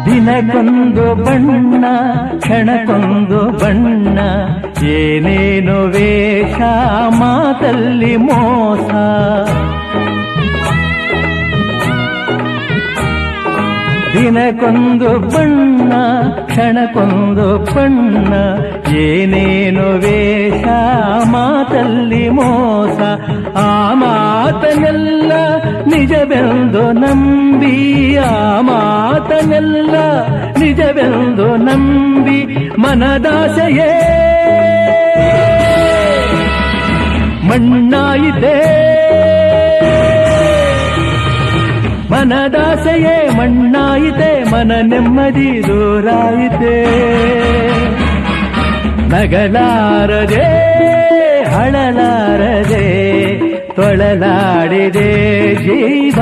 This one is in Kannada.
ದಿನಕ್ಕೊಂದು ಬಣ್ಣ ಕ್ಷಣಕ್ಕೊಂದು ಬಣ್ಣ ಏನೇನು ವೇಷ ಮಾತಲ್ಲಿ ಮೋಸ ದಿನಕ್ಕೊಂದು ಬಣ್ಣ ಕ್ಷಣಕ್ಕೊಂದು ಬಣ್ಣ ಏನೇನು ವೇಷ ಮಾತಲ್ಲಿ ಮೋಸ ಆ ಮಾತನೆಲ್ಲ ನಿಜವೆಂದು ನಂಬಿ ಆ ಮಾತನೆಲ್ಲ ನಿಜವೆಂದು ನಂಬಿ ಮನದಾಸೆಯೇ ಮಣ್ಣಾಯಿತೆ ಮನದಾಸೆಯೇ ಮಣ್ಣಾಯಿತೆ ಮನ ನೆಮ್ಮದಿ ದೂರಾಯಿತೆ ನಗಲಾರದೆ ಹಳಲಾರದೆ ತೊಳಲಾಡಿದೆ ಜೀವ